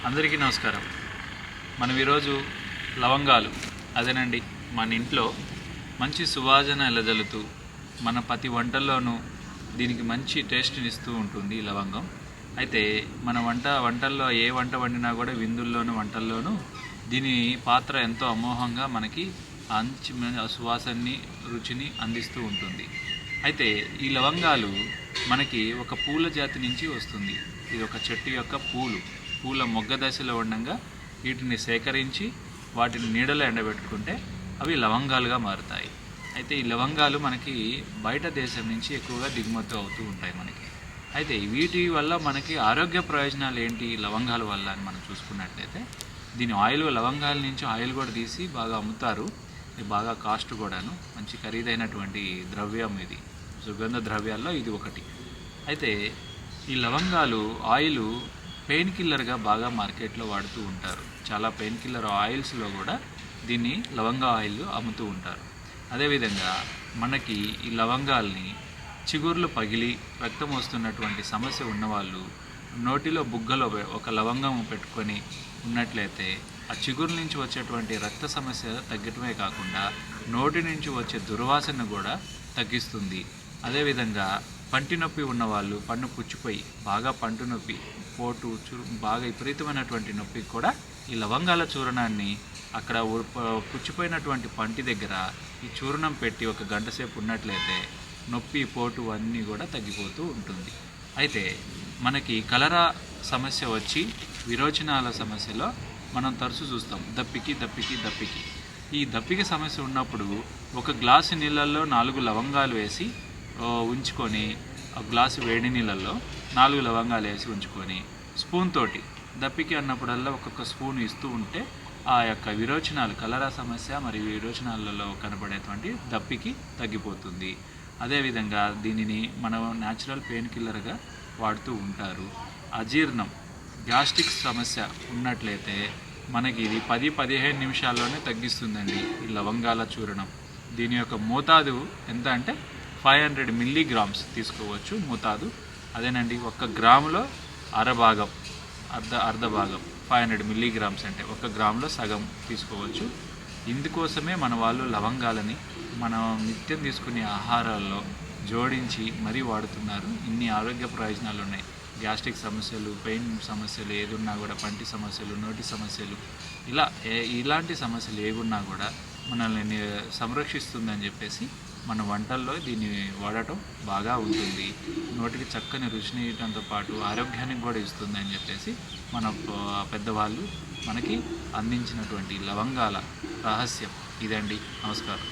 అందరికీ నమస్కారం. మనం ఈరోజు లవంగాలు అదేనండి మన ఇంట్లో మంచి సువాసన ఎలజల్లుతూ మన ప్రతి వంటల్లోనూ దీనికి మంచి టేస్ట్ని ఇస్తూ ఉంటుంది ఈ లవంగం. అయితే మన వంటల్లో ఏ వంట వండినా కూడా విందుల్లోనూ వంటల్లోనూ దీని పాత్ర ఎంతో అమోఘంగా మనకి మంచి సువాసనని రుచిని అందిస్తూ ఉంటుంది. అయితే ఈ లవంగాలు మనకి ఒక పూల జాతి నుంచి వస్తుంది. ఇది ఒక చెట్టు యొక్క పూల మొగ్గ దశలో ఉండగా వీటిని సేకరించి వాటిని నీడలో ఎండబెట్టుకుంటే అవి లవంగాలుగా మారుతాయి. అయితే ఈ లవంగాలు మనకి బయట దేశం నుంచి ఎక్కువగా దిగుమతి అవుతూ ఉంటాయి మనకి. అయితే వీటి వల్ల మనకి ఆరోగ్య ప్రయోజనాలు ఏంటి లవంగాల వల్ల అని మనం చూసుకున్నట్లయితే, దీని లవంగాల నుంచి ఆయిల్ కూడా తీసి బాగా అమ్ముతారు. ఇది బాగా కాస్ట్ కూడాను, మంచి ఖరీదైనటువంటి ద్రవ్యం. ఇది సుగంధ ద్రవ్యాల్లో ఇది ఒకటి. అయితే ఈ లవంగాలు ఆయిల్ పెయిన్ కిల్లర్గా బాగా మార్కెట్లో వాడుతూ ఉంటారు. చాలా పెయిన్ కిల్లర్ ఆయిల్స్లో కూడా దీన్ని లవంగా ఆయిల్ అమ్ముతూ ఉంటారు. అదేవిధంగా మనకి ఈ లవంగాల్ని చిగుర్లు పగిలి రక్తం వస్తున్నటువంటి సమస్య ఉన్నవాళ్ళు నోటిలో బుగ్గలో ఒక లవంగం పెట్టుకొని ఉన్నట్లయితే ఆ చిగురు నుంచి వచ్చేటువంటి రక్త సమస్య తగ్గటమే కాకుండా నోటి నుంచి వచ్చే దుర్వాసన కూడా తగ్గిస్తుంది. అదేవిధంగా పంటి నొప్పి ఉన్నవాళ్ళు, పన్ను పుచ్చిపోయి బాగా పంటి నొప్పి, పోటు బాగా విపరీతమైనటువంటి నొప్పికి కూడా ఈ లవంగాల చూర్ణాన్ని అక్కడ పుచ్చిపోయినటువంటి పంటి దగ్గర ఈ చూర్ణం పెట్టి ఒక గంట సేపు ఉన్నట్లయితే నొప్పి, పోటు అన్నీ కూడా తగ్గిపోతూ ఉంటుంది. అయితే మనకి కలరా సమస్య వచ్చి విరోచనాల సమస్యలో మనం తరచూ చూస్తాం దప్పికి. ఈ దప్పిక సమస్య ఉన్నప్పుడు ఒక గ్లాసు నీళ్ళల్లో 4 లవంగాలు వేసి ఉంచుకొని, ఒక గ్లాసు వేడి నీళ్ళల్లో 4 లవంగాలు వేసి ఉంచుకొని స్పూన్ తోటి దప్పికి అన్నప్పుడల్లా ఒక్కొక్క స్పూన్ ఇస్తూ ఉంటే ఆ యొక్క విరోచనాలు, కలరా సమస్య మరియు విరోచనాలలో కనబడేటువంటి దప్పికి తగ్గిపోతుంది. అదేవిధంగా దీనిని మనం న్యాచురల్ పెయిన్ కిల్లర్గా వాడుతూ ఉంటారు. అజీర్ణం, గ్యాస్ట్రిక్ సమస్య ఉన్నట్లయితే మనకి ఇది 10-15 నిమిషాల్లోనే తగ్గిస్తుందండి ఈ లవంగాల చూర్ణం. దీని యొక్క మోతాదు ఎంత అంటే 500 మిల్లీగ్రామ్స్ తీసుకోవచ్చు మోతాదు. అదేనండి, 1 గ్రాములో అర్ధ భాగం 500 మిల్లీగ్రామ్స్ అంటే 1 గ్రాములో సగం తీసుకోవచ్చు. ఇందుకోసమే మన వాళ్ళు లవంగాలని మనం నిత్యం తీసుకునే ఆహారాల్లో జోడించి మరీ వాడుతున్నారు. ఇన్ని ఆరోగ్య ప్రయోజనాలు ఉన్నాయి. గ్యాస్ట్రిక్ సమస్యలు, పెయిన్ సమస్యలు ఏదున్నా కూడా, పంటి సమస్యలు, నోటి సమస్యలు, ఇలాంటి సమస్యలు ఏగున్నా కూడా మనల్ని సంరక్షిస్తుందని చెప్పేసి మన వంటల్లో దీన్ని వాడటం బాగా ఉంటుంది. నోటికి చక్కని రుచిని ఇవ్వడంతో పాటు ఆరోగ్యానికి కూడా ఇస్తుందని చెప్పేసి మన పెద్దవాళ్ళు మనకి అందించినటువంటి లవంగాల రహస్యం ఇదండి. నమస్కారం.